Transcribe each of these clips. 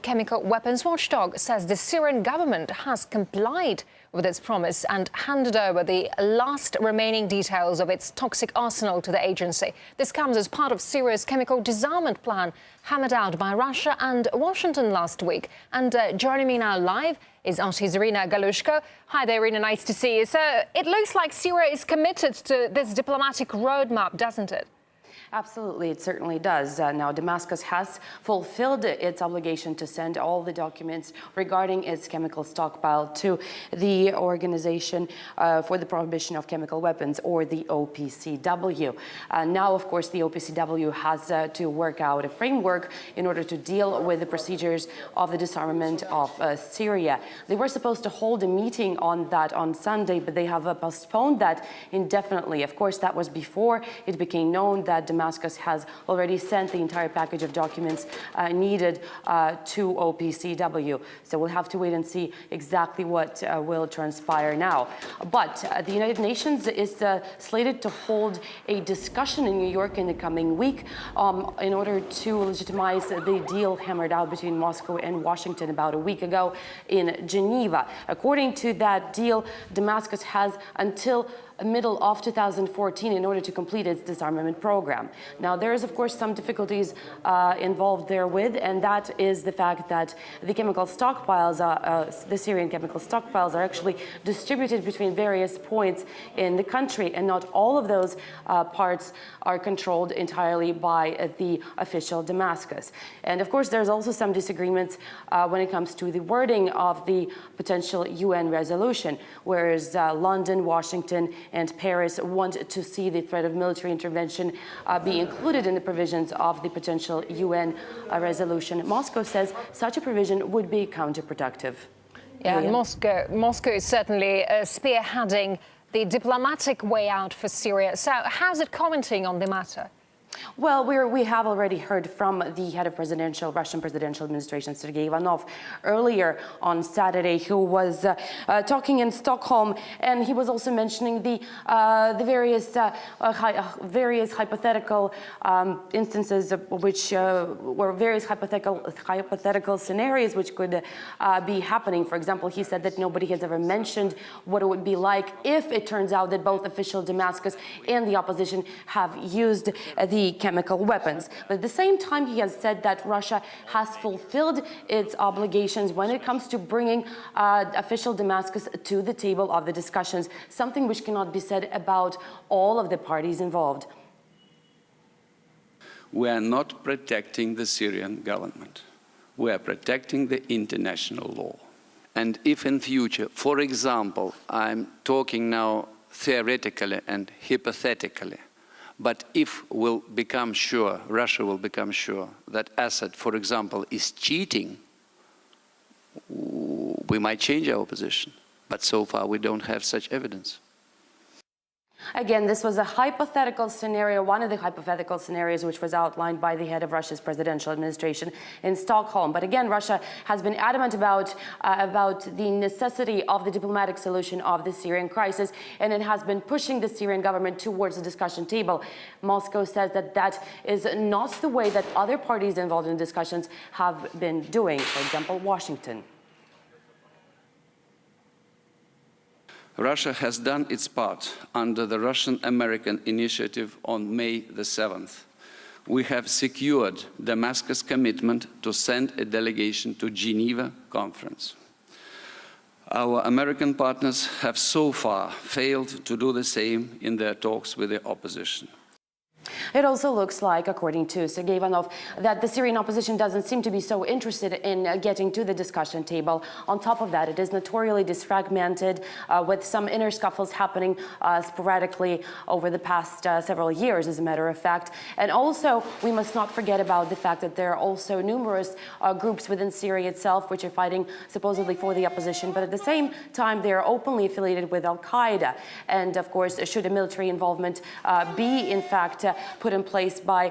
Chemical weapons watchdog says the Syrian government has complied with its promise and handed over the last remaining details of its toxic arsenal to the agency. This comes as part of Syria's chemical disarmament plan hammered out by Russia and Washington last week. And joining me now live is RT's Irina Galushko. Hi there, Irina, nice to see you. So it looks like Syria is committed to this diplomatic roadmap, doesn't it? Absolutely, it certainly does. Now, Damascus has fulfilled its obligation to send all the documents regarding its chemical stockpile to the Organization for the Prohibition of Chemical Weapons, or the OPCW. Now, of course, the OPCW has to work out a framework in order to deal with the procedures of the disarmament of Syria. They were supposed to hold a meeting on that on Sunday, but they have postponed that indefinitely. Of course, that was before it became known that Damascus has already sent the entire package of documents needed to OPCW. So we'll have to wait and see exactly what will transpire now. But the United Nations is slated to hold a discussion in New York in the coming week in order to legitimize the deal hammered out between Moscow and Washington about a week ago in Geneva. According to that deal, Damascus has until middle of 2014 in order to complete its disarmament program. Now, there is, of course, some difficulties involved therewith, and that is the fact that the chemical stockpiles, the Syrian chemical stockpiles, are actually distributed between various points in the country, and not all of those parts are controlled entirely by the official Damascus. And of course, there's also some disagreements when it comes to the wording of the potential UN resolution, whereas London, Washington, and Paris want to see the threat of military intervention be included in the provisions of the potential UN resolution. Moscow says such a provision would be counterproductive. Yeah, Moscow is certainly spearheading the diplomatic way out for Syria. So how's it commenting on the matter? Well, we have already heard from the head of Russian presidential administration, Sergei Ivanov, earlier on Saturday, who was talking in Stockholm, and he was also mentioning the various hypothetical instances which were various hypothetical scenarios which could be happening. For example, he said that nobody has ever mentioned what it would be like if it turns out that both official Damascus and the opposition have used the chemical weapons. But at the same time, he has said that Russia has fulfilled its obligations when it comes to bringing official Damascus to the table of the discussions, something which cannot be said about all of the parties involved. We are not protecting the Syrian government. We are protecting the international law. And if in future, for example, I'm talking now theoretically and hypothetically, but if we'll become sure, Russia will become sure that Assad, for example, is cheating, we might change our position. But so far, we don't have such evidence. Again, this was a hypothetical scenario, one of the hypothetical scenarios which was outlined by the head of Russia's presidential administration in Stockholm. But again, Russia has been adamant about the necessity of the diplomatic solution of the Syrian crisis, and it has been pushing the Syrian government towards the discussion table. Moscow says that that is not the way that other parties involved in discussions have been doing, for example, Washington. Russia has done its part under the Russian-American initiative on May the 7th. We have secured Damascus' commitment to send a delegation to Geneva conference. Our American partners have so far failed to do the same in their talks with the opposition. It also looks like, according to Sergei Ivanov, that the Syrian opposition doesn't seem to be so interested in getting to the discussion table. On top of that, it is notoriously disfragmented, with some inner scuffles happening sporadically over the past several years, as a matter of fact. And also, we must not forget about the fact that there are also numerous groups within Syria itself which are fighting supposedly for the opposition, but at the same time, they are openly affiliated with Al-Qaeda. And of course, should a military involvement be, in fact, put in place by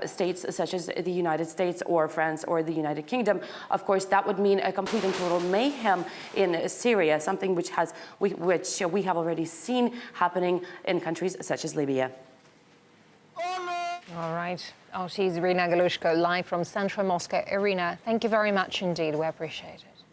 states such as the United States or France or the United Kingdom, of course, that would mean a complete and total mayhem in Syria, something which we have already seen happening in countries such as Libya. All right. RT's Irina Galushko live from central Moscow. Irina, thank you very much indeed. We appreciate it.